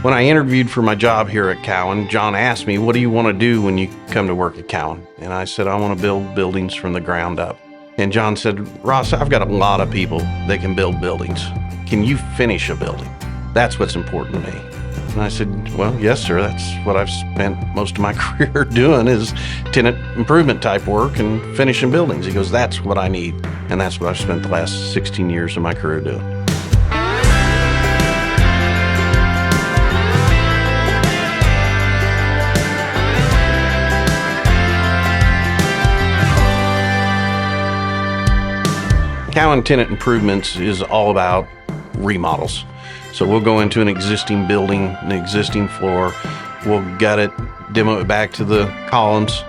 When I interviewed for my job here at Cowen, John asked me, what do you want to do when you come to work at Cowen? And I said, I want to build buildings from the ground up. And John said, Ross, I've got a lot of people that can build buildings. Can you finish a building? That's what's important to me. And I said, well, yes, sir. That's what I've spent most of my career doing is tenant improvement type work and finishing buildings. He goes, that's what I need. And that's what I've spent the last 16 years of my career doing. Cowen Tenant Improvements is all about remodels. So we'll go into an existing building, an existing floor, we'll gut it, demo it back to the columns,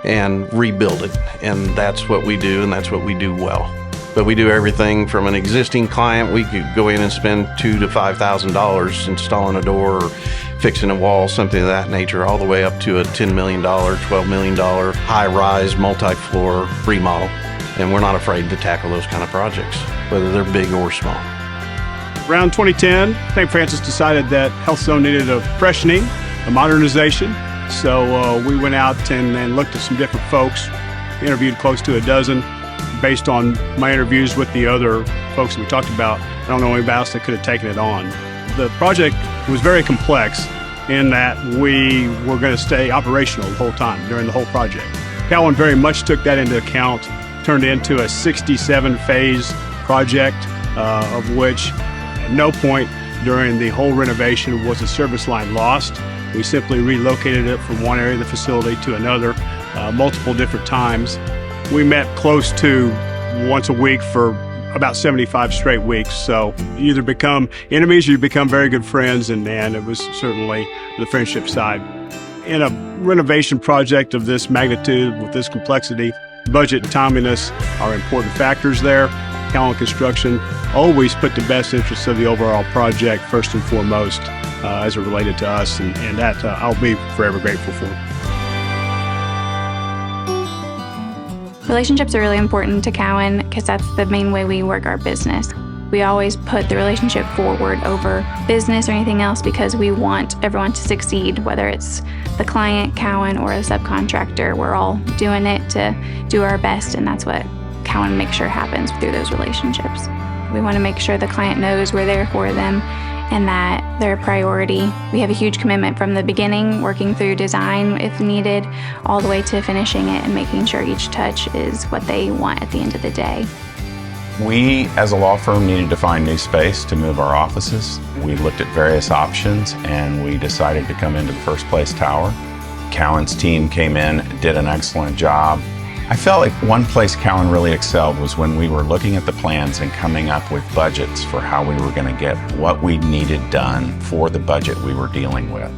and rebuild it. And that's what we do, and that's what we do well. But we do everything from an existing client, we could go in and spend $2,000 to $5,000 installing a door or fixing a wall, something of that nature, all the way up to a $10 million, $12 million high-rise, multi-floor remodel. And we're not afraid to tackle those kind of projects, whether they're big or small. Around 2010, St. Francis decided that Health Zone needed a freshening, a modernization. So we went out and looked at some different folks, interviewed close to a dozen. Based on my interviews with the other folks that we talked about, I don't know anybody else that could have taken it on. The project was very complex in that we were going to stay operational the whole time during the whole project. Cowen very much took that into account, turned into a 67-phase project, of which at no point during the whole renovation was a service line lost. We simply relocated it from one area of the facility to another multiple different times. We met close to once a week for about 75 straight weeks. So you either become enemies or you become very good friends, and it was certainly the friendship side. In a renovation project of this magnitude, with this complexity, budget and timeliness are important factors there. Cowen Construction always put the best interests of the overall project first and foremost as it related to us, and that I'll be forever grateful for. Relationships are really important to Cowen because that's the main way we work our business. We always put the relationship forward over business or anything else because we want everyone to succeed, whether it's the client, Cowen, or the subcontractor. We're all doing it to do our best, and that's what Cowen makes sure happens through those relationships. We want to make sure the client knows we're there for them and that they're a priority. We have a huge commitment from the beginning, working through design if needed, all the way to finishing it and making sure each touch is what they want at the end of the day. We, as a law firm, needed to find new space to move our offices. We looked at various options and we decided to come into the First Place Tower. Cowen's team came in, did an excellent job. I felt like one place Cowen really excelled was when we were looking at the plans and coming up with budgets for how we were going to get what we needed done for the budget we were dealing with.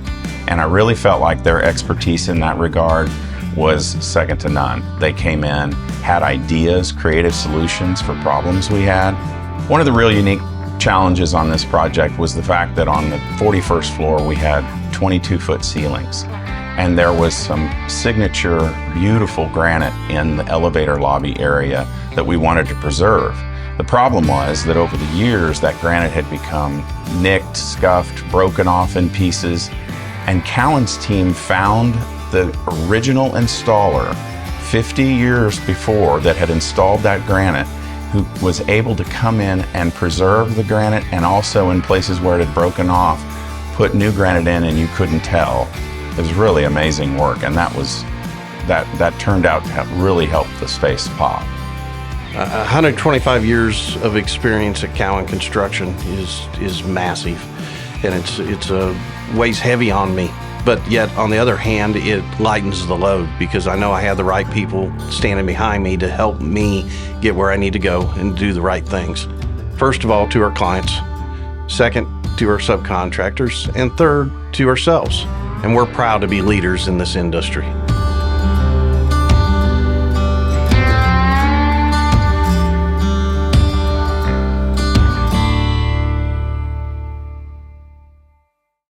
And I really felt like their expertise in that regard was second to none. They came in, had ideas, creative solutions for problems we had. One of the real unique challenges on this project was the fact that on the 41st floor we had 22-foot ceilings. And there was some signature beautiful granite in the elevator lobby area that we wanted to preserve. The problem was that over the years that granite had become nicked, scuffed, broken off in pieces, and Cowen's team found the original installer 50 years before that had installed that granite, who was able to come in and preserve the granite, and also in places where it had broken off, put new granite in and you couldn't tell. It was really amazing work, and that turned out to really help the space pop. 125 years of experience at Cowen Construction is massive, and it's weighs heavy on me. But yet, on the other hand, it lightens the load because I know I have the right people standing behind me to help me get where I need to go and do the right things. First of all, to our clients. Second, to our subcontractors. And third, to ourselves. And we're proud to be leaders in this industry.